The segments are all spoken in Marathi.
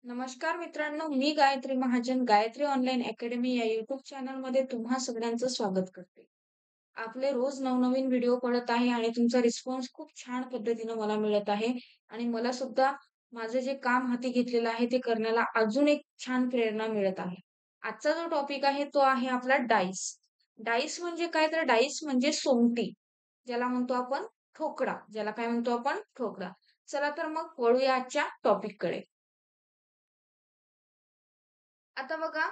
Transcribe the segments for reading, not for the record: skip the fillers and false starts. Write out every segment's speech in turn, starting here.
नमस्कार मित्रांनो, मी गायत्री महाजन गायत्री ऑनलाईन अकॅडमी या युट्यूब चॅनलमध्ये तुम्हा सगळ्यांचं स्वागत करते. आपले रोज नवनवीन व्हिडिओ पडत आहे आणि तुमचा रिस्पॉन्स खूप छान पद्धतीनं मला मिळत आहे आणि मला सुद्धा माझं जे काम हाती घेतलेलं आहे ते करण्याला अजून एक छान प्रेरणा मिळत आहे. आजचा जो टॉपिक आहे तो आहे आपला डाईस. डाईस म्हणजे काय? तर डाईस म्हणजे सोंगटी. ज्याला म्हणतो आपण ठोकळा. ज्याला काय म्हणतो आपण? ठोकळा. चला तर मग वळूया आजच्या टॉपिककडे. आता बघा,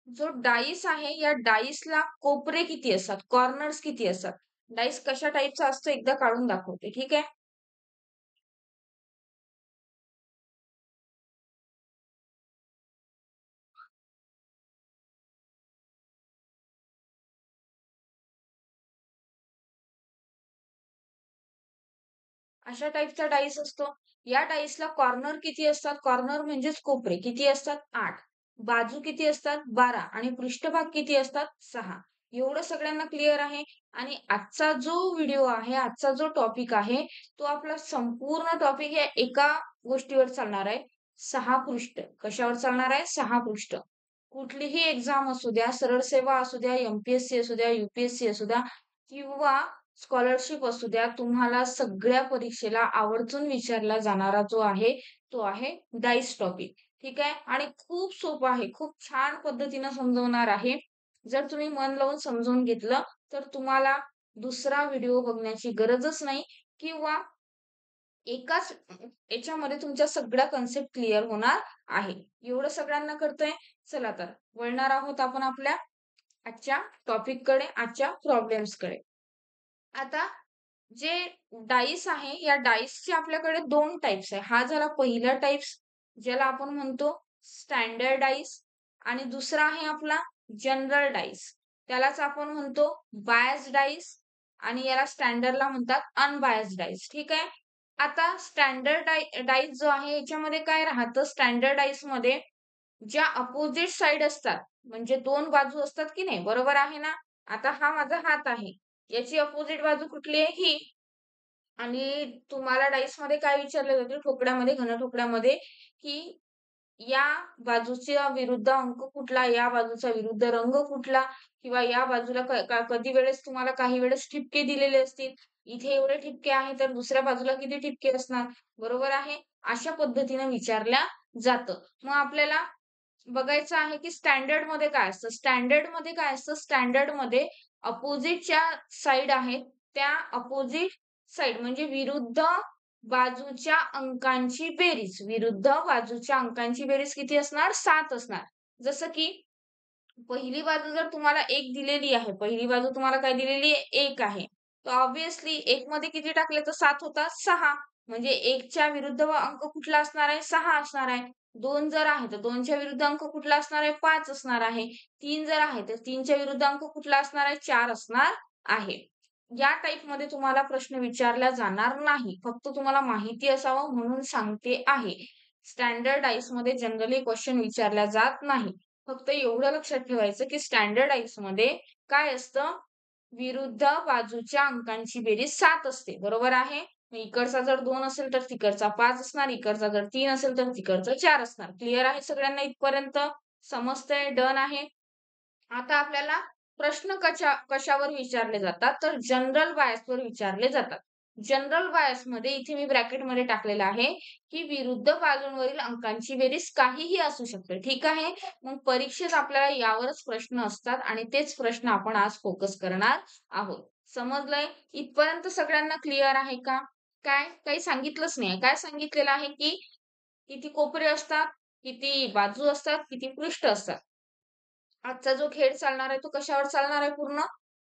जो डाईस आहे या डाईसला कोपरे किती असतात, कॉर्नर्स किती असतात. डाईस कशा टाईपचा असतो एकदा काढून दाखवते. ठीक आहे. अशा टाईपचा डाईस असतो. या डाईसला कॉर्नर किती असतात? कॉर्नर म्हणजेच कोपरे किती असतात? 8. बाजू किती असतात? 12 आणि पृष्ठभाग किती असतात? 6. एवढं सगळ्यांना क्लिअर आहे. आणि आजचा जो व्हिडिओ आहे, आजचा जो टॉपिक आहे, तो आपला संपूर्ण टॉपिक या एका गोष्टीवर चालणार आहे. 6 पृष्ठ. कशावर चालणार आहे? 6 पृष्ठ. कुठलीही एक्झाम असू द्या, सरळ सेवा असू द्या, एम-पी-एस-सी असू द्या, यू-पी-एस-सी असू द्या किंवा स्कॉलरशिप असू द्या, तुम्हाला सगळ्या परीक्षेला आवर्जून विचारला जाणारा जो आहे, तो आहे डाईस टॉपिक. ठीक आहे. आणि खूप सोपं आहे. खूप छान पद्धतीनं समजवणार आहे. जर तुम्ही मन लावून समजून घेतलं, तर तुम्हाला दुसरा व्हिडिओ बघण्याची गरजच नाही किंवा एकाच याच्यामध्ये तुमच्या सगळ्या कन्सेप्ट क्लिअर होणार आहे. एवढं सगळ्यांना कळतंय? चला तर वळणार आहोत आपण आपल्या आजच्या टॉपिककडे, आजच्या प्रॉब्लेम्सकडे. आता जे डाईस आहे, या डाईसचे आपल्याकडे 2 टाइप्स आहे. हा झाला पहिला टाइप्स, ज्याला आपण म्हणतो स्टँडर्ड डाईस आणि दुसरा आहे आपला जनरल डाईस. त्यालाच आपण म्हणतो बायस्ड डाईस आणि याला स्टँडर्डला म्हणतात अनबायस्ड डाईस. ठीक आहे. आता स्टँडर्ड डाईस जो आहे याच्यामध्ये काय राहतं, स्टँडर्ड डाईसमध्ये ज्या अपोझिट साइड असतात, म्हणजे 2 बाजू असतात की नाही, बरोबर आहे ना? आता हा माझा हात आहे. याची अपोझिट बाजू कुठली आहे? ही. आणि तुम्हाला डाईसमध्ये काय विचारलं जाते ठोकड्यामध्ये, घनठोकड्यामध्ये, की या बाजूच्या विरुद्ध अंक कुठला, या बाजूचा विरुद्ध रंग कुठला किंवा या बाजूला कधी वेळेस तुम्हाला काही वेळेस ठिपके दिलेले असतील. इथे एवढे ठिपके आहे, तर दुसऱ्या बाजूला किती ठिपके असणार? बरोबर आहे. अशा पद्धतीनं विचारल्या जातं. मग आपल्याला बघायचं आहे, की स्टँडर्डमध्ये काय असतं? स्टँडर्डमध्ये काय असतं? स्टँडर्डमध्ये अपोझिटच्या साइड आहेत, त्या अपोझिट साइड म्हणजे विरुद्ध बाजूच्या अंकांची बेरीज. विरुद्ध बाजूच्या अंकांची बेरीज किती असणार? 7 असणार. जसं की पहिली बाजू जर तुम्हाला 1 दिलेली आहे, पहिली बाजू तुम्हाला काय दिलेली आहे? 1 आहे. तर ऑब्व्हियसली 1 मध्ये किती टाकले तर 7 होतात? 6. म्हणजे 1 च्या विरुद्ध अंक कुठला असणार आहे? 6 असणार आहे. 2 जर आहे तर 2 च्या विरुद्ध अंक कुठला असणार आहे? 5 असणार आहे. 3 जर आहे तर 3 च्या विरुद्ध अंक कुठला असणार आहे? 4 असणार आहे. या टाइपमध्ये तुम्हाला प्रश्न विचारला जाणार नाही. फक्त तुम्हाला माहिती असावं म्हणून सांगते आहे. स्टँडर्ड डाईसमध्ये जनरली क्वेश्चन विचारला जात नाही. फक्त एवढं लक्षात ठेवायचं, की स्टँडर्ड आईसमध्ये काय असतं? विरुद्ध बाजूच्या अंकांची बेरीज 7 असते. बरोबर आहे? मग इकडचा जर 2 असेल तर तिकडचा 5 असणार. इकडचा जर 3 असेल तर तिकडचा 4 असणार. क्लिअर आहे सगळ्यांना इथपर्यंत? समजतंय? डन आहे? आता आपल्याला प्रश्न कशावर विचारले जातात? तर जनरल बायसवर विचारले जातात. जनरल बायसमध्ये इथे मी ब्रॅकेटमध्ये टाकलेलं आहे, की विरुद्ध बाजूंवरील अंकांची बेरीज काहीही असू शकते. ठीक आहे. मग परीक्षेत आपल्याला यावरच प्रश्न असतात आणि तेच प्रश्न आपण आज फोकस करणार आहोत. समजलंय? इथपर्यंत सगळ्यांना क्लिअर आहे का? काय? काही सांगितलंच नाही. काय सांगितलेलं आहे, की किती कोपरे असतात, किती बाजू असतात, किती पृष्ठ असतात. आजचा जो खेळ चालणार आहे तो कशावर चालणार आहे? पूर्ण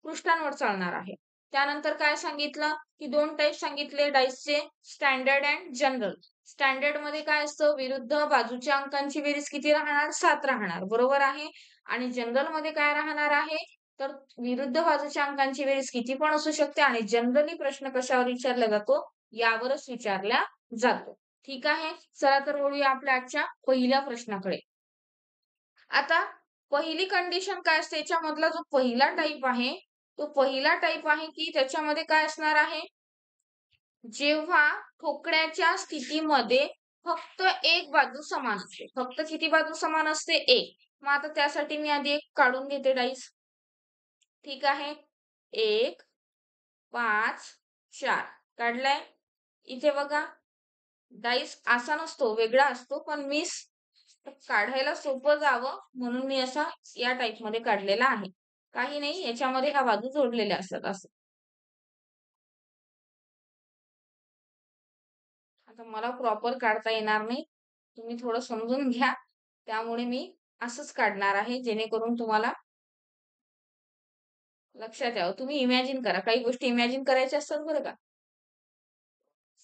पृष्ठांवर चालणार आहे. त्यानंतर काय सांगितलं, की 2 टाइप सांगितले डाइसचे, स्टँडर्ड एंड जनरल. स्टँडर्डमध्ये काय असतं? विरुद्ध बाजूच्या अंकांची बेरीज किती राहणार? 7 राहणार. बरोबर आहे. आणि जनरलमध्ये काय राहणार आहे? तर विरुद्ध बाजूच्या अंकांची बेरीज किती पण असू शकते आणि जनरली प्रश्न कशावर विचारला जातो? यावरच विचारला जातो. ठीक आहे. चला तर वळूया आपल्या आजच्या पहिल्या प्रश्नाकडे. आता पहिली कंडिशन काय असते याच्यामधला जो पहिला टाइप आहे, तो पहिला टाइप आहे, की त्याच्यामध्ये काय असणार आहे? जेव्हा ठोकळ्याच्या स्थितीमध्ये फक्त एक बाजू समान असते. फक्त किती बाजू समान असते? एक. मग आता त्यासाठी मी आधी एक काढून घेते डाईस. ठीक आहे. 1, 5, 4 काढलाय. इथे बघा डाईस असा नसतो, वेगळा असतो, पण मी काढायला सोपं जावं म्हणून मी असा या टाईप मध्ये काढलेला आहे. काही नाही, याच्यामध्ये ह्या बाजू जोडलेल्या असतात असं. आता मला प्रॉपर काढता येणार नाही, तुम्ही थोडं समजून घ्या. त्यामुळे मी असंच काढणार आहे, जेणेकरून तुम्हाला लक्षात यावं. तुम्ही इमॅजिन करा, काही गोष्टी इमॅजिन करायच्या असतात बरं का.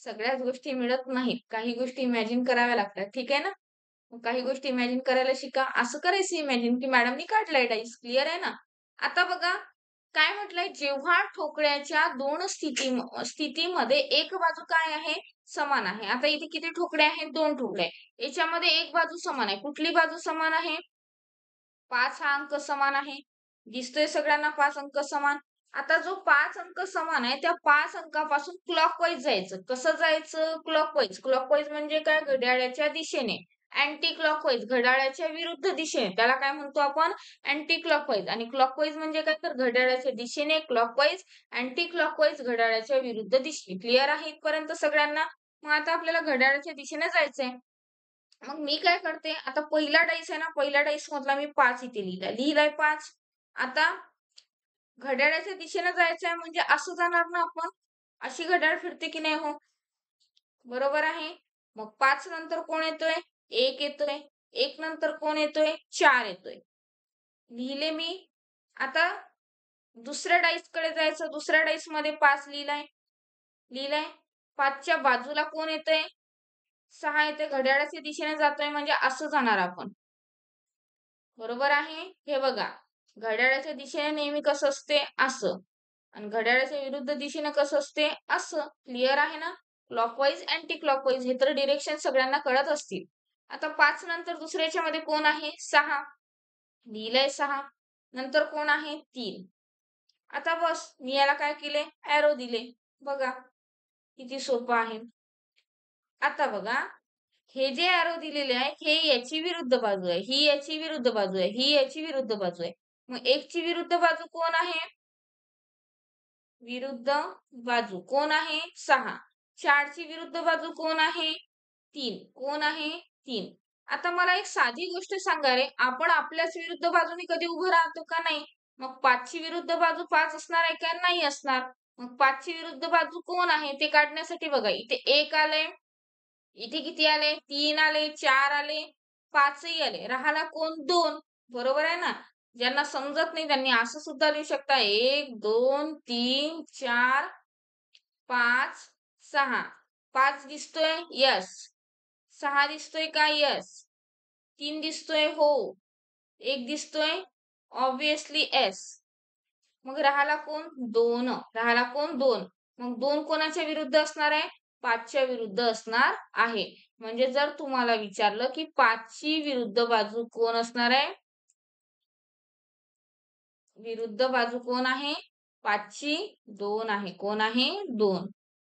सगळ्याच गोष्टी मिळत नाहीत, काही गोष्टी इमॅजिन कराव्या लागतात. ठीक आहे ना. मग काही गोष्टी इमॅजिन करायला शिका. असं करायचं इमॅजिन की मॅडमनी काढलाय डाईस. क्लिअर आहे ना. आता बघा काय म्हटलंय, जेव्हा ठोकळ्याच्या दोन स्थितीमध्ये एक बाजू काय आहे? समान आहे. आता इथे किती ठोकळे आहेत? 2 ठोकळे. याच्यामध्ये एक बाजू समान आहे. कुठली बाजू समान आहे? 5 हा अंक समान आहे. दिसतोय सगळ्यांना 5 अंक समान. आता जो 5 अंक समान आहे, त्या 5 अंकापासून क्लॉकवाईज जायचं. कसं जायचं? क्लॉकवाईज. क्लॉकवाईज म्हणजे काय? घड्याळाच्या दिशेने. अँटी क्लॉकवाईज घड्याळाच्या विरुद्ध दिशेने. त्याला काय म्हणतो आपण? Anti clockwise. आणि क्लॉकवाईज म्हणजे काय? तर घड्याळाच्या दिशेने क्लॉकवाईज, अँटी क्लॉकवाईज घड्याळाच्या विरुद्ध दिशेने. क्लिअर आहे इथपर्यंत सगळ्यांना? मग आता आपल्याला घड्याळाच्या दिशेने जायचंय. मग मी काय करते, आता पहिला डाईस आहे ना, पहिल्या डाईस मधला मी 5 इथे लिहिलाय 5. आता घड्याळाच्या दिशेने जायचं आहे म्हणजे असं जाणार ना आपण. अशी घड्याळ फिरते की नाही हो? बरोबर आहे. मग 5 नंतर कोण येतोय? 1 येतोय. 1 नंतर कोण येतोय? 4 येतोय. लिहिले मी. आता दुसऱ्या डाईस कडे जायचं. दुसऱ्या डाईस मध्ये 5 लिहिलाय. 5च्या बाजूला कोण येतंय? 6 येते. घड्याळाच्या दिशेने जातोय म्हणजे असं जाणार आपण. बरोबर आहे. हे बघा, घड्याळाच्या दिशेने नेहमी कसं असते? असं. आणि घड्याळाच्या विरुद्ध दिशेने कसं असते? असं. क्लिअर आहे ना. क्लॉकवाईज, अँटी क्लॉकवाईज हे तर डिरेक्शन सगळ्यांना कळत असतील. आता 5 नंतर दुसऱ्याच्या मध्ये कोण आहे? 6. लिहिलंय 6. नंतर कोण आहे? 3. आता बस मी याला काय केले? ॲरो दिले. बघा किती सोपं आहे. आता बघा, हे जे ॲरो दिलेले आहे, हे याची विरुद्ध बाजू आहे, ही याची विरुद्ध बाजू आहे, ही याची विरुद्ध बाजू आहे. मग 1 ची विरुद्ध बाजू कोण आहे? विरुद्ध बाजू कोण आहे? 6. 4 ची विरुद्ध बाजू कोण आहे? 3. कोण आहे? 3. आता मला एक साधी गोष्ट सांगा रे, आपण आपल्याच विरुद्ध बाजूने कधी उभं राहतो का नाही? मग 5 ची विरुद्ध बाजू 5 असणार आहे का? नाही असणार. मग 5 ची विरुद्ध बाजू कोण आहे? ते काढण्यासाठी बघा, इथे 1 आलंय, इथे किती आले? 3 आले, 4 आले, 5 ही आले. राहिला कोण? 2. बरोबर आहे ना? ज्यांना समजत नाही त्यांनी असं सुद्धा लिहू शकता. 1, 2, 3, 4, 5, 6. 5 दिसतोय? येस. 6 दिसतोय का? येस. 3 दिसतोय? हो. 1 दिसतोय? Obviously yes. मग राहिला कोण? 2. राहिला कोण? 2. मग 2 कोणाच्या विरुद्ध असणार आहे? 5च्या विरुद्ध असणार आहे. म्हणजे जर तुम्हाला विचारलं की 5ची विरुद्ध बाजू कोण असणार आहे? विरुद्ध बाजू कोण आहे? 5ची 2 आहे. कोण आहे? 2.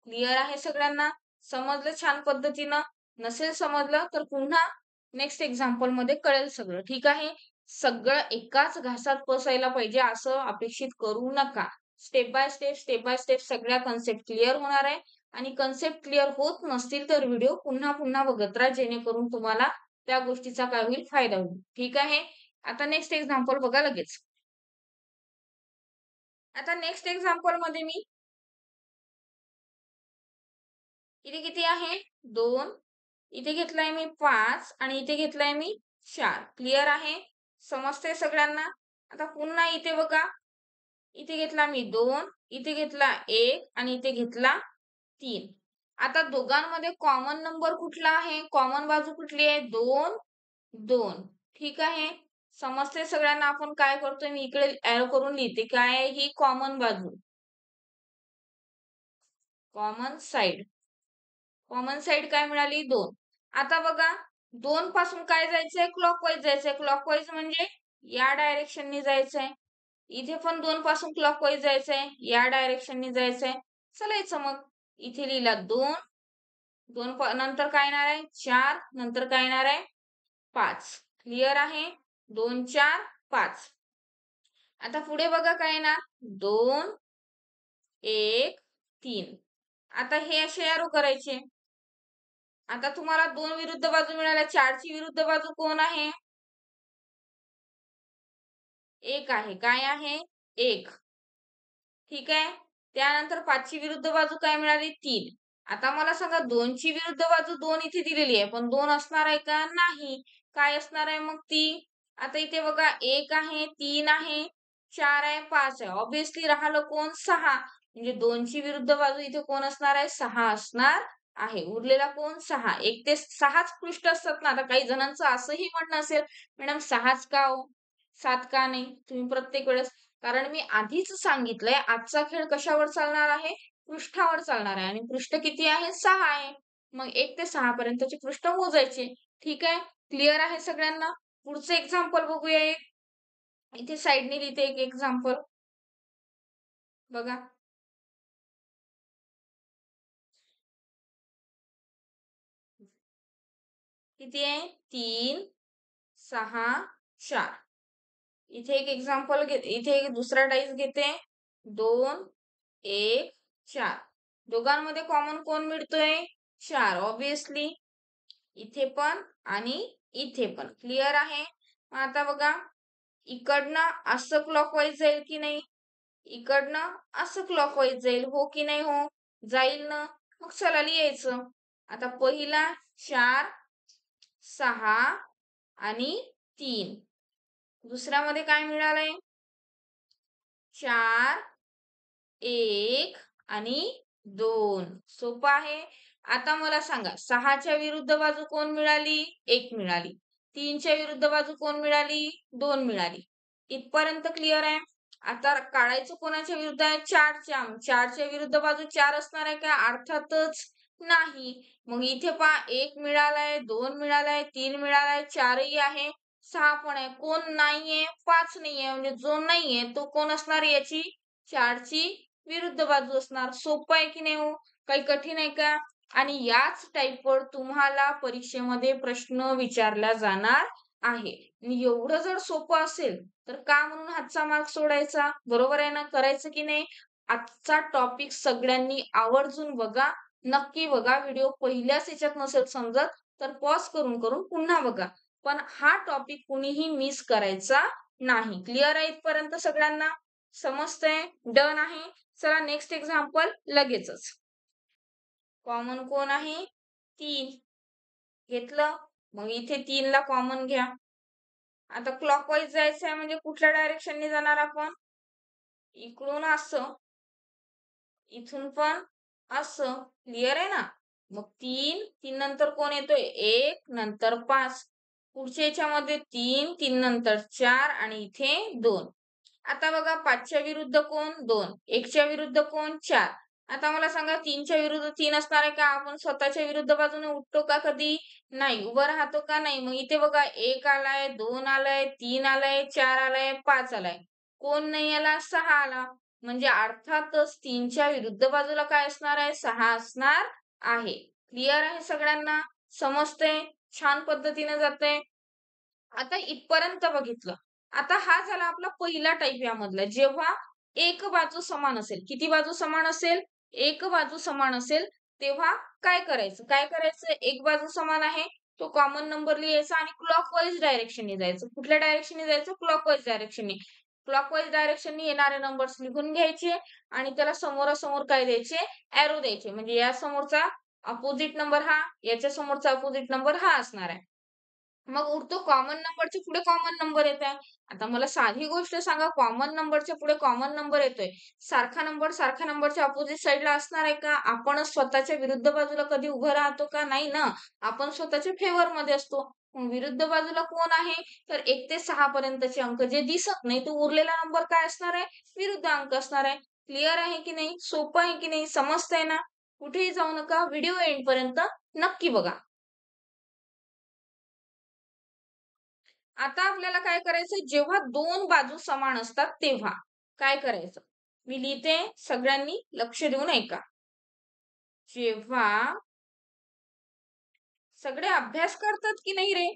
क्लिअर आहे सगळ्यांना? समजलं छान पद्धतीनं? नसेल समजलं तर पुन्हा नेक्स्ट एक्झाम्पल मध्ये कळेल सगळं. ठीक आहे. सगळं एकाच घासात बसायला पाहिजे असं अपेक्षित करू नका. Step by step, step by step सगळ्या कन्सेप्ट क्लिअर होणार आहे. आणि कन्सेप्ट क्लिअर होत नसतील तर व्हिडिओ पुन्हा पुन्हा बघत राहा, जेणेकरून तुम्हाला त्या गोष्टीचा काय होईल? फायदा होईल. ठीक आहे. आता नेक्स्ट एक्झाम्पल बघा लगेच. आता नेक्स्ट एक्झाम्पल मध्ये मी इथे किती आहे? 2. इथे घेतलाय मी 5 आणि इथे घेतलाय मी 4. क्लिअर आहे? समजतंय सगळ्यांना? आता पुन्हा इथे बघा, इथे घेतला मी 2, इथे घेतला 1 आणि इथे घेतला 3. आता दोघांमध्ये कॉमन नंबर कुठला आहे? कॉमन बाजू कुठली आहे? 2, 2. ठीक आहे. समजते सगळ्यांना? आपण काय करतोय? मी इकडे एरो करून लिहिते. काय आहे ही? कॉमन बाजू. Common side. कॉमन साइड काय मिळाली? 2. आता बघा, 2 पासून काय जायचंय? क्लॉकवाईज जायचंय. क्लॉकवाईज म्हणजे या डायरेक्शननी जायचंय. इथे पण 2 पासून क्लॉकवाईज जायचंय. या डायरेक्शननी जायचंय. चलायचं मग. इथे लिहिला 2, नंतर काय येणार आहे 4, नंतर काय येणार आहे 5. क्लिअर आहे? 2, 4, 5. आता पुढे बघा काय येणार 2, 1, 3. आता हे असे एरो करायचे. आता तुम्हाला 2 विरुद्ध बाजू मिळाल्या. 4 ची विरुद्ध बाजू कोण आहे? 1 आहे. काय आहे? 1. ठीक आहे. त्यानंतर 5 ची विरुद्ध बाजू काय मिळाली? 3. आता मला सांगा 2 ची विरुद्ध बाजू 2 इथे दिलेली आहे. पण 2 असणार आहे का? नाही. काय असणार आहे मग ती? आता इथे बघा 1 आहे, 3 आहे, 4 आहे, 5 आहे. ऑब्व्हियसली राहिलं कोण? 6. म्हणजे 2 ची विरुद्ध बाजू इथे कोण असणार आहे? 6 असणार आहे. उरलेला कोण? 6. 1 ते 6च पृष्ठ असतात ना. आता काही जणांचं असंही म्हणणं असेल, मॅडम 6च का हो? 7 का नाही? तुम्ही प्रत्येक वेळेस कारण मी आधीच सांगितलंय आजचा खेळ कशावर चालणार आहे? पृष्ठावर चालणार आहे आणि पृष्ठ किती आहे? 6 आहे. मग 1 ते 6 पर्यंतचे पृष्ठ मोजायचे. ठीक आहे? क्लिअर आहे सगळ्यांना? पुढचं एक्झाम्पल बघूया एक. इथे साइडने लिहिते एक एक्झाम्पल. बघा. किती आहे? 3, 6, 4. इथे एक एक्झाम्पल इथे एक दुसरा डाईस घेते. 2, 1, 4. दोघांमध्ये कॉमन कोण मिळतोय? 4. ऑब्व्हियसली इथे पण आणि इथे पण. क्लिअर आहे? आता बघा इकडनं असं क्लॉकवाईज जाईल की नाही? इकडनं असं क्लॉकवाईज जाईल. हो की नाही हो? जाईल ना? मग चला लिहायचं. आता पहिला 4, 6 आणि 3. दुसऱ्यामध्ये काय मिळालंय? 4, 1 आणि 2. सोपं आहे. आता मला सांगा 6च्या विरुद्ध बाजू कोण मिळाली? 1 मिळाली. 3च्या विरुद्ध बाजू कोण मिळाली? 2 मिळाली. इथपर्यंत क्लिअर आहे? आता काढायचं कोणाच्या विरुद्ध आहे? 4च्या. 4च्या विरुद्ध बाजू 4 असणार आहे का? अर्थातच नाही. मग इथे पहा 1 मिळालाय, 2 मिळालाय, 3 मिळालाय, 4ही आहे, 6 पण आहे. कोण नाहीये? 5 नाहीये. म्हणजे जो नाहीये तो कोण असणार याची? 4ची विरुद्ध बाजू असणार. सोपं आहे की नाही हो? काही कठीण आहे का? आणि याच टाईपवर तुम्हाला परीक्षेमध्ये प्रश्न विचारला जाणार आहे. आणि एवढं जर सोपं असेल तर का म्हणून हातचा मार्क सोडायचा? बरोबर आहे ना? करायचं की नाही? आजचा टॉपिक सगळ्यांनी आवर्जून बघा. नक्की बघा. व्हिडिओ पहिल्याच ह्याच्यात नसेल समजत तर पॉज करून करून पुन्हा बघा. पण हा टॉपिक कुणीही मिस करायचा नाही. क्लिअर आहे इथपर्यंत सगळ्यांना? समजतंय? डन आहे? चला नेक्स्ट एक्झाम्पल लगेचच. कॉमन कोण आहे? 3. घेतलं. मग इथे 3 ला कॉमन घ्या. आता क्लॉकवाईज जायचं आहे म्हणजे कुठल्या डायरेक्शनने जाणार आपण? इकडून असं, इथून पण असं. क्लिअर आहे ना? मग 3, 3 नंतर कोण येतोय? 1 नंतर 5. पुढच्या याच्यामध्ये 3, 3 नंतर 4 आणि इथे 2. आता बघा 5च्या विरुद्ध कोण? 2. 1च्या विरुद्ध कोण? 4. आता मला सांगा 3च्या विरुद्ध 3 असणार आहे का? आपण स्वतःच्या विरुद्ध बाजूने उठतो का कधी? नाही. उभं राहतो का? नाही. मग इथे बघा 1 आलाय, 2 आलाय, 3 आलाय, 4 आलाय, 5 आलाय. कोण नाही आला? 6 आला. म्हणजे अर्थातच 3च्या विरुद्ध बाजूला काय असणार आहे? 6 असणार आहे. क्लिअर आहे सगळ्यांना? समजतंय? छान पद्धतीने जातंय. आता इथपर्यंत बघितलं. आता हा झाला आपला पहिला टाइप यामधला. जेव्हा एक बाजू समान असेल. किती बाजू समान असेल? एक बाजू समान असेल, तेव्हा काय करायचं? काय करायचं? एक बाजू समान आहे, तो कॉमन नंबर लिहायचा आणि क्लॉकवाईज डायरेक्शनने जायचं. कुठल्या डायरेक्शनने जायचं? क्लॉकवाईज डायरेक्शनने. क्लॉकवाईज डायरेक्शनने येणारे नंबर्स लिहून घ्यायचे आणि त्याला समोरासमोर काय द्यायचे? एरो द्यायचे. म्हणजे या समोरचा अपोजिट नंबर हा, याच्या समोरचा अपोजिट नंबर हा असणार आहे. मग उरतो कॉमन नंबरच्या पुढे कॉमन नंबर येत आहे. आता मला साधी गोष्ट सांगा, कॉमन नंबरच्या पुढे कॉमन नंबर येतोय. सारखा नंबर सारख्या नंबरच्या अपोजिट साइडला असणार आहे का? आपणच स्वतःच्या विरुद्ध बाजूला कधी उभं राहतो का? नाही ना. आपण स्वतःच्या फेवरमध्ये असतो. मग विरुद्ध बाजूला कोण आहे? तर 1 ते 6 पर्यंतचे अंक जे दिसत नाही, तो उरलेला नंबर काय असणार आहे? विरुद्ध अंक असणार आहे. क्लिअर आहे की नाही? सोपं आहे की नाही? समजतंय ना? कुठेही जाऊ नका. व्हिडिओ एंड पर्यंत नक्की बघा. आता आपल्याला काय करायचं? जेव्हा 2 बाजू समान असतात तेव्हा काय करायचं? मी लिहिते, सगळ्यांनी लक्ष देऊन ऐका. जेव्हा सगळे अभ्यास करतात की नाही रे?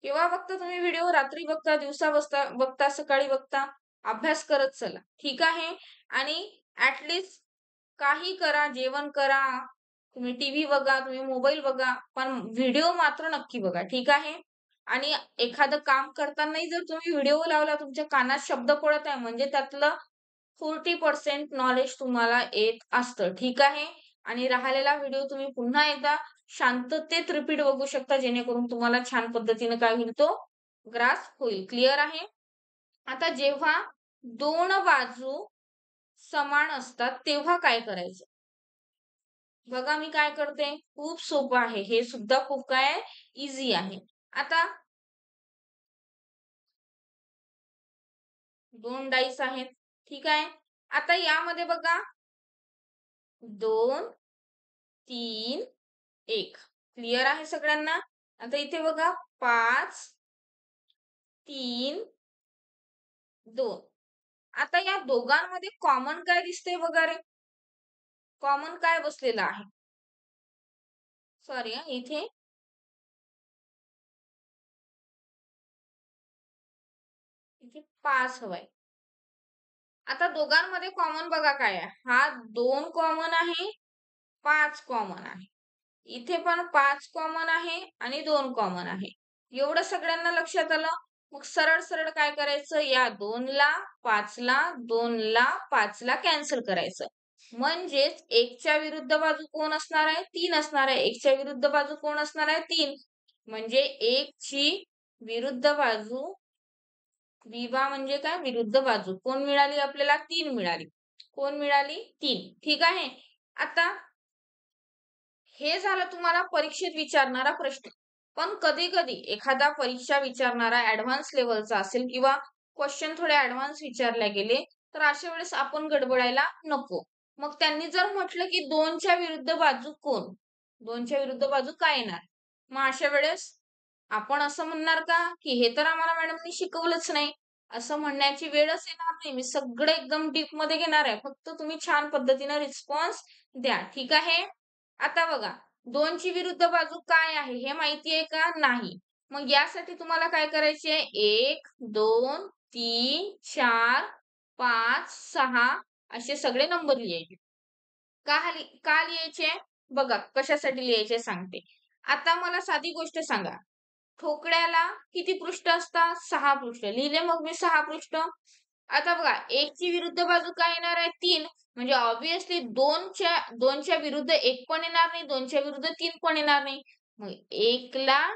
केव्हा बघता तुम्ही व्हिडिओ? रात्री बघता, दिवसा बघता, सकाळी बघता. अभ्यास करत चला. ठीक आहे? आणि ॲटलीस्ट काही करा, जेवण करा, तुम्ही टीव्ही बघा, तुम्ही मोबाईल बघा, पण व्हिडिओ मात्र नक्की बघा. ठीक आहे? आणि एखादं काम करतानाही जर तुम्ही व्हिडिओ लावला, तुमच्या कानात शब्द पडत आहे, म्हणजे त्यातलं 40% नॉलेज तुम्हाला येत असतं. ठीक आहे? आणि राहिलेला व्हिडिओ तुम्ही पुन्हा एकदा शांततेत रिपीट बघू शकता, जेणेकरून तुम्हाला छान पद्धतीने काय होईल तो ग्रास्प होईल. क्लिअर आहे? आता जेव्हा 2 बाजू समान असतात, तेव्हा काय करायचं? बघा मी काय करते, खूप सोपं आहे. हे सुद्धा खूप काय आहे, ईझी आहे. आता 2 डाईस आहेत. ठीक आहे. आता यामध्ये बघा 2, 3, 1. क्लिअर आहे सगळ्यांना? आता इथे बघा 5, 3, 2. आता या दोघांमध्ये कॉमन काय दिसतंय बघा रे? कॉमन काय बसलेलं आहे? सॉरी इथे 5 हवाय. आता दोघांमध्ये कॉमन बघा काय आहे? हा 2 कॉमन आहे, 5 कॉमन आहे. इथे पण 5 कॉमन आहे आणि 2 कॉमन आहे. एवढं सगळ्यांना लक्षात आलं? मग सरळ-सरळ काय करायचं? या 2 ला, 5 ला, 2 ला, 5 ला कॅन्सल करायचं. म्हणजेच 1 च्या विरुद्ध बाजू कोण असणार आहे? 3 असणार आहे. 1 च्या विरुद्ध बाजू कोण असणार आहे? 3. म्हणजे 1 ची विरुद्ध बाजू म्हणजे काय? विरुद्ध बाजू. कोण मिळाली आपल्याला? 3 मिळाली. कोण मिळाली? 3. ठीक आहे. आता हे झालं तुम्हाला परीक्षेत विचारणारा प्रश्न. पण कधी-कधी एखादा परीक्षा विचारणारा ॲडव्हान्स लेव्हलचा असेल किंवा क्वेश्चन थोडे ॲडव्हान्स विचारले गेले, तर अशा वेळेस आपण गडबडायला नको. मग त्यांनी जर म्हटलं की 2 च्या विरुद्ध बाजू कोण? 2 च्या विरुद्ध बाजू काय येणार? मग अशा वेळेस आपण असं म्हणणार का, की हे तर आम्हाला मॅडमनी शिकवलंच नाही. असं म्हणण्याची वेळच येणार नाही. मी सगळं एकदम डीपमध्ये घेणार आहे. फक्त तुम्ही छान पद्धतीने रिस्पॉन्स द्या. ठीक आहे? आता बघा 2 ची विरुद्ध बाजू काय आहे हे माहिती आहे का? नाही. मग यासाठी तुम्हाला काय करायचे आहे? 1, 2, 3, 4, 5, 6 असे सगळे नंबर लिहायचे. का लिहायचे? बघा कशासाठी लिहायचे सांगते. आता मला साधी गोष्ट सांगा. ठोकळ्याला किती पृष्ठ असतात? 6 पृष्ठ. लिहिले मग मी 6 पृष्ठ. आता बघा 1 ची विरुद्ध बाजू काय येणार आहे? 3. म्हणजे ऑब्व्हियसली 2 च्या विरुद्ध 1 पण येणार नाही, 2 च्या विरुद्ध 3 पण येणार नाही. मग 1 ला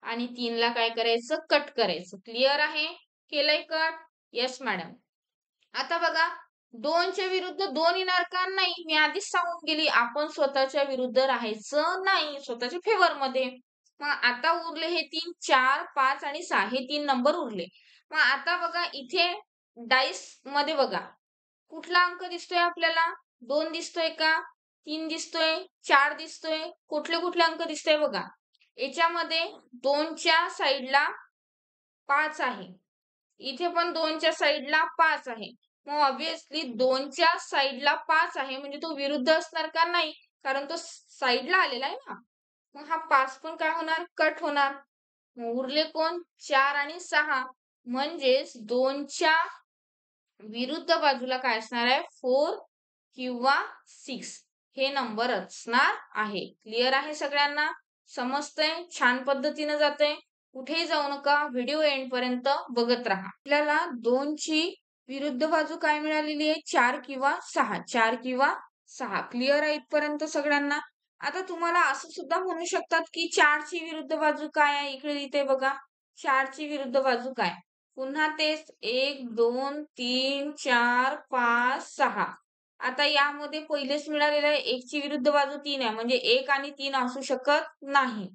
आणि 3 ला काय करायचं? कट करायचं. क्लिअर आहे? केलंय कट? Yes madam. आता बघा 2 च्या विरुद्ध 2 येणार का? नाही. मी आधीच सांगून गेली आपण स्वतःच्या विरुद्ध राहायचं नाही. स्वतःच्या फेवरमध्ये. मग आता उरले हे 3, 4, 5 आणि 6 हे 3 नंबर उरले. मग आता बघा इथे डाइस मध्ये बघा. कुठला अंक दिसतोय आपल्याला? 2 दिसतोय का? 3 दिसतोय? 4 दिसतोय? कुठले अंक दिसतोय बघा. याच्यामध्ये 2 च्या साइडला 5 आहे. इथे पण 2 च्या साइडला 5 आहे. मग ऑब्व्हियसली 2 च्या साइडला 5 आहे म्हणजे तो विरुद्ध असणार का? नाही. कारण तो साइडला आलेला आहे ना. मग हा 5 पण काय होणार? कट होणार. मग उरले कोण? 4 आणि 6. म्हणजेच 2 च्या विरुद्ध बाजूला काय असणार आहे? 4 किंवा 6 हे नंबर असणार आहे. क्लिअर आहे सगळ्यांना? समजतंय? छान पद्धतीने जातंय? कुठेही जाऊ नका. व्हिडिओ एंड पर्यंत बघत राहा. आपल्याला 2 ची विरुद्ध बाजू काय मिळालेली आहे? 4 किंवा 6. 4 किंवा 6. क्लिअर आहे इथपर्यंत सगळ्यांना? आता तुम्हाला असं सुद्धा म्हणू शकतात, की 4 ची विरुद्ध बाजू काय आहे? इकडे लिहिते बघा. 4 ची विरुद्ध बाजू काय? पुन्हा तेच 1, 2, 3, 4, 5, 6. आता यामध्ये पहिलेच मिळालेलं आहे 1 ची विरुद्ध बाजू 3 आहे. म्हणजे 1 आणि 3 असू शकत नाही.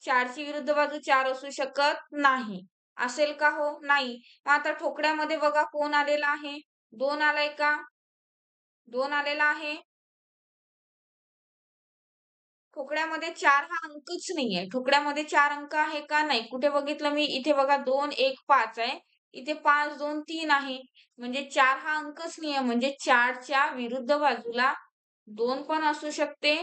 4 ची विरुद्ध बाजू 4 असू शकत नाही. असेल का हो? नाही. मग आता ठोकळ्यामध्ये बघा कोण आलेला आहे? 2 आलाय का? 2 आलेला आहे. ठोकळ्यामध्ये 4 हा अंकच नाहीये. ठोकळ्यामध्ये 4 अंक आहे का? नाही. कुठे बघितलं मी? इथे बघा 2, 1, 5 आहे. इथे 5, 2, 3 आहे. म्हणजे 4 हा अंकच नाहीये. म्हणजे 4 च्या विरुद्ध बाजूला 2 पण असू शकते,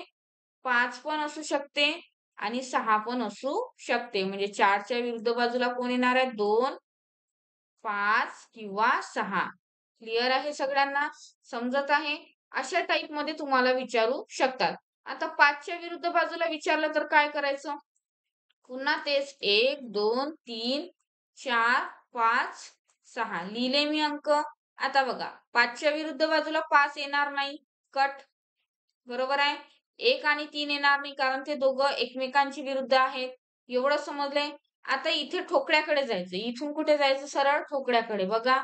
5 पण असू शकते आणि 6 पण असू शकते. म्हणजे 4च्या विरुद्ध बाजूला कोण येणार आहे? 2, 5 किंवा 6. क्लिअर आहे सगळ्यांना? समजत आहे? अशा टाइपमध्ये तुम्हाला विचारू शकतात. आता 5च्या विरुद्ध बाजूला विचारलं तर काय करायचं? पुन्हा तेच 1, 2, 3, 4, 5, 6 लिहिले मी अंक. आता बघा 5च्या विरुद्ध बाजूला 5 येणार नाही. कट. बरोबर आहे. 1 आणि 3 येणार नाही कारण ते दोघं एकमेकांची विरुद्ध आहेत. एवढं समजलंय? आता इथे ठोकळ्याकडे जायचं. इथून कुठे जायचं? सरळ ठोकळ्याकडे. बघा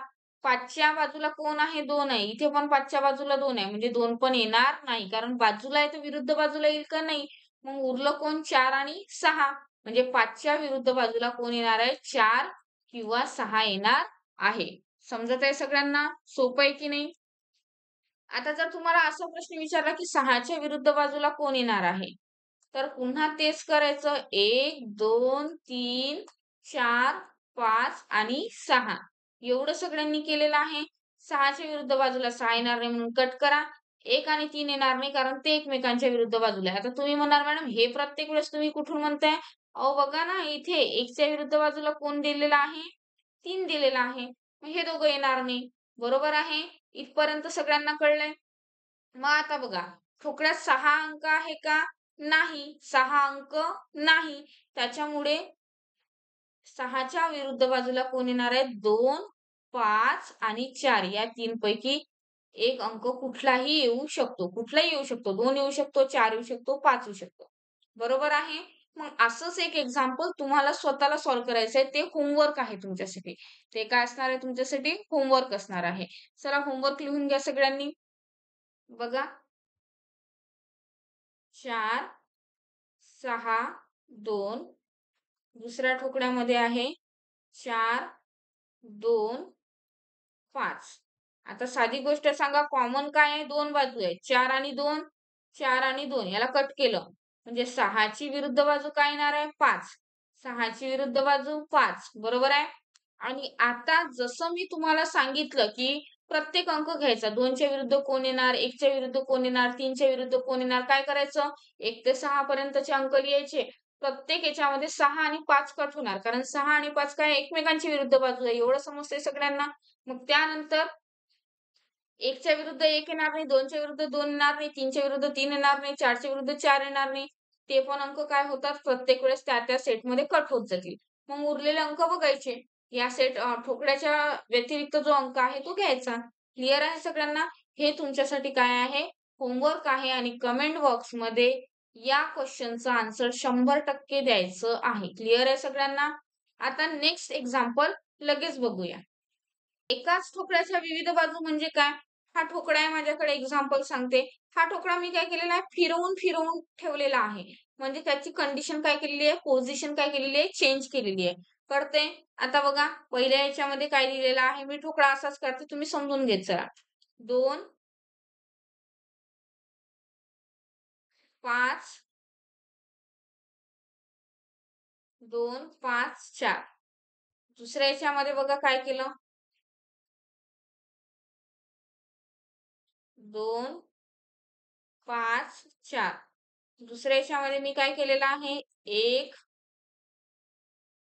5च्या बाजूला कोण आहे? 2 आहे. इथे पण 5च्या बाजूला 2 आहे. म्हणजे 2 पण येणार नाही. कारण बाजूला आहे तर विरुद्ध बाजूला येईल का? नाही. मग उरलं कोण? 4 आणि 6. म्हणजे 5च्या विरुद्ध बाजूला कोण येणार आहे? 4 किंवा 6 येणार आहे. समजत आहे सगळ्यांना? सोपं आहे की नाही? आता जर तुम्हाला असा प्रश्न विचारला की 6च्या विरुद्ध बाजूला कोण येणार आहे? तर पुन्हा तेच करायचं. 1, 2, 3, 4, 5 आणि 6. एवढं सगळ्यांनी केलेलं आहे. 6च्या विरुद्ध बाजूला 6 येणार नाही म्हणून कट करा. 1 आणि 3 येणार नाही कारण ते एकमेकांच्या विरुद्ध बाजूला आहे. आता तुम्ही म्हणाल मॅडम हे प्रत्येक वेळेस तुम्ही कुठून म्हणताय? अहो बघा ना इथे 1च्या विरुद्ध बाजूला कोण दिलेला आहे? 3 दिलेला आहे. मग हे दोघं येणार नाही. बरोबर आहे? इथपर्यंत सगळ्यांना कळलंय? मग आता बघा, ठोकळ्यात 6 अंक आहे का? नाही. 6 अंक नाही. त्याच्यामुळे 6च्या विरुद्ध बाजूला कोण येणार आहे? 2, 5 आणि 4 या 3 पैकी एक अंक कुठलाही येऊ शकतो. कुठलाही येऊ शकतो. 2 येऊ शकतो, 4 येऊ शकतो, 5 येऊ शकतो. बरोबर आहे? मग असंच एक एक्झाम्पल तुम्हाला स्वतःला सॉल्व्ह करायचं आहे. ते होमवर्क आहे तुमच्यासाठी. ते काय असणार आहे तुमच्यासाठी? होमवर्क असणार आहे. चला होमवर्क लिहून घ्या सगळ्यांनी. बघा 4, 6, 2 दुसऱ्या ठोकळ्यामध्ये आहे 4, 2, 5. आता साधी गोष्ट सांगा कॉमन काय आहे? 2 बाजू आहेत. 4 आणि 2, 4 आणि 2 याला कट केलं. म्हणजे 6ची विरुद्ध बाजू काय येणार आहे? 5. 6ची विरुद्ध बाजू 5. बरोबर आहे? आणि आता जसं मी तुम्हाला सांगितलं, की प्रत्येक अंक घ्यायचा. 2च्या विरुद्ध कोण येणार? 1च्या विरुद्ध कोण येणार? 3च्या विरुद्ध कोण येणार? काय करायचं? 1 ते 6 पर्यंतचे अंक लिहायचे. प्रत्येक याच्यामध्ये 6 आणि 5 कट होणार. कारण 6 आणि 5 काय एकमेकांची विरुद्ध बाजू आहे. एवढं समजतंय सगळ्यांना? मग त्यानंतर 1च्या विरुद्ध 1 येणार नाही, 2च्या विरुद्ध 2 येणार नाही, 3च्या विरुद्ध 3 येणार नाही, 4च्या विरुद्ध 4 येणार नाही. ते पण अंक काय होतात प्रत्येक वेळेस त्या सेटमध्ये कट होत जातील. मग उरलेले अंक बघायचे. या ठोकळ्याच्या व्यतिरिक्त जो अंक आहे तो घ्यायचा. क्लिअर आहे सगळ्यांना? हे तुमच्यासाठी काय आहे? होमवर्क आहे आणि कमेंट बॉक्समध्ये या क्वेश्चनचा आन्सर 100% द्यायचं आहे. क्लिअर आहे सगळ्यांना? आता नेक्स्ट एक्झाम्पल लगेच बघूया. एकाच ठोकळ्याच्या विविध बाजू म्हणजे काय? हा ठोकळा आहे माझ्याकडे एक्झाम्पल सांगते. हा ठोकळा मी काय केलेला आहे? फिरवून ठेवलेला आहे. म्हणजे त्याची कंडिशन काय केलेली आहे? पोझिशन काय केलेली आहे? चेंज केलेली आहे. कळतंय? आता बघा पहिल्या याच्यामध्ये काय दिलेलं आहे? मी ठोकळा असाच करते. तुम्ही समजून घेत चला. 2, 5, 2, 5, 4. दुसऱ्या याच्यामध्ये बघा काय केलं? 2, 5, 4. दुसऱ्या याच्यामध्ये मी काय केलेलं आहे? 1,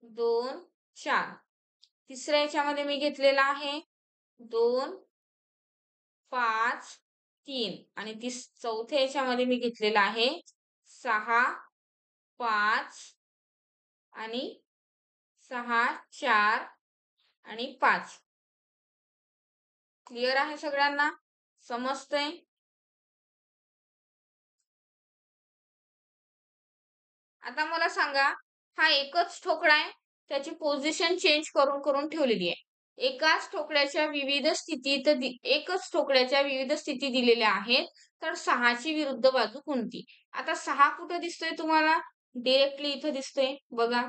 2, 4. तिसऱ्या याच्यामध्ये मी घेतलेला आहे 2, 5, 3 आणि चौथ्या याच्यामध्ये मी घेतलेला आहे 6, 5 आणि 6, 4 आणि 5. क्लिअर आहे सगळ्यांना? समजतंय? आता मला सांगा, हा एकच ठोकळा आहे. त्याची पोझिशन चेंज करून ठेवलेली आहे. एकच ठोकळ्याच्या विविध स्थिती दिलेल्या आहेत. तर 6ची विरुद्ध बाजू कोणती? आता 6 कुठे दिसतोय तुम्हाला? डायरेक्टली इथं दिसतोय. बघा.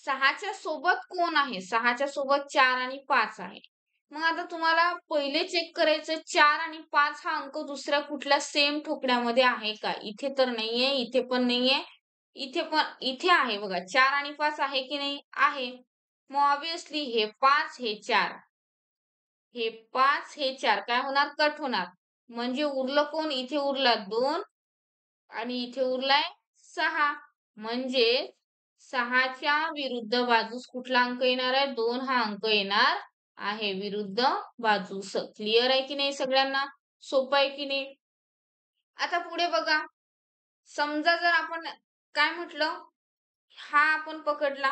6च्या सोबत कोण आहे? 6च्या सोबत 4 आणि 5 आहे. मग आता तुम्हाला पहिले चेक करायचं 4 आणि 5 हा अंक दुसऱ्या कुठल्या सेम ठोकळ्यामध्ये आहे का? इथे तर नाहीये, इथे पण नाहीये, इथे आहे बघा. 4 आणि 5 आहे की नाही? आहे. मग ऑब्व्हियसली हे 5 हे 4 हे 5 हे 4 काय होणार? कट होणार. म्हणजे उरलं कोण? इथे उरला 2 आणि इथे उरलाय 6 म्हणजे 6च्या विरुद्ध बाजूस कुठला अंक येणार आहे? 2 हा अंक येणार आहे विरुद्ध बाजूस. क्लिअर आहे की नाही सगळ्यांना? सोपं आहे की नाही? आता पुढे बघा. समजा जर आपण काय म्हटलं? हा आपण पकडला.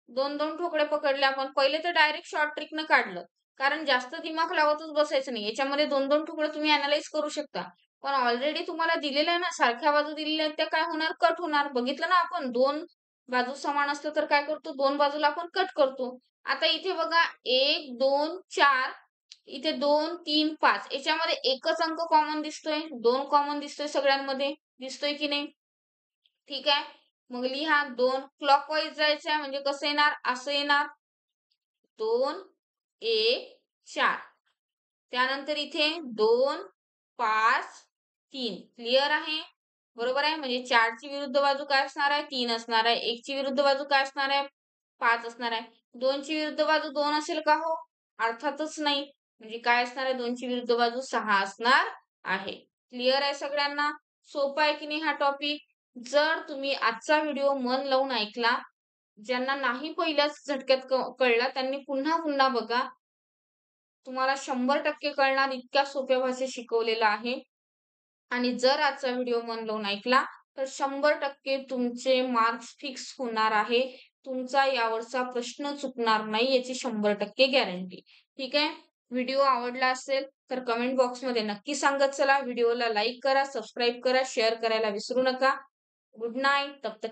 2-2 ठोकळे पकडले आपण. पहिले तर डायरेक्ट शॉर्ट ट्रिकनं काढलं. कारण जास्त दिमाग लावतच बसायचं नाही. याच्यामध्ये 2-2 तुकडे तुम्ही अॅनलाईज करू शकता. पण ऑलरेडी तुम्हाला दिलेलं आहे ना, सारख्या बाजू दिलेल्या आहेत, त्या काय होणार? कट होणार. बघितलं ना आपण 2 बाजू समान असतं तर काय करतो? 2 बाजूला आपण कट करतो. आता इथे बघा 1, 2, 4 इथे 2, 3, 5 याच्यामध्ये एकच अंक कॉमन दिसतोय. 2 कॉमन दिसतोय सगळ्यांमध्ये. दिसतोय की नाही? ठीक आहे. मग लिहा 2 क्लॉकवाईज जायचं आहे म्हणजे कसं येणार? असं येणार. 2, 1, 4 त्यानंतर इथे 2, 5, 3 क्लिअर आहे? बरोबर आहे? म्हणजे 4 ची विरुद्ध बाजू काय असणार आहे? 3 असणार आहे. 1 ची विरुद्ध बाजू काय असणार आहे? 5 असणार आहे. 2 ची विरुद्ध बाजू 2 असेल का हो? अर्थातच नाही. म्हणजे काय असणार आहे? 2 ची विरुद्ध बाजू 6 असणार आहे. क्लिअर आहे सगळ्यांना? सोपा आहे की नाही हा टॉपिक? जर तुम्ही आजचा व्हिडिओ मन लावून ऐकला, ज्यांना नाही पहिल्याच झटक्यात कळला त्यांनी पुन्हा पुन्हा बघा. तुम्हाला 100% कळणार इतक्या सोप्या भाषेत शिकवलेलं आहे. आणि जर आजचा व्हिडिओ मन लावून ऐकला तर 100% तुमचे मार्क्स फिक्स होणार आहे. तुमचा यावरचा प्रश्न चुकणार नाही याची 100% गॅरंटी. ठीक आहे? व्हिडिओ आवडला असेल तर कमेंट बॉक्समध्ये नक्की सांगत चला. व्हिडिओला लाईक करा, सबस्क्राईब करा, शेअर करायला विसरू नका. Good night. तब तक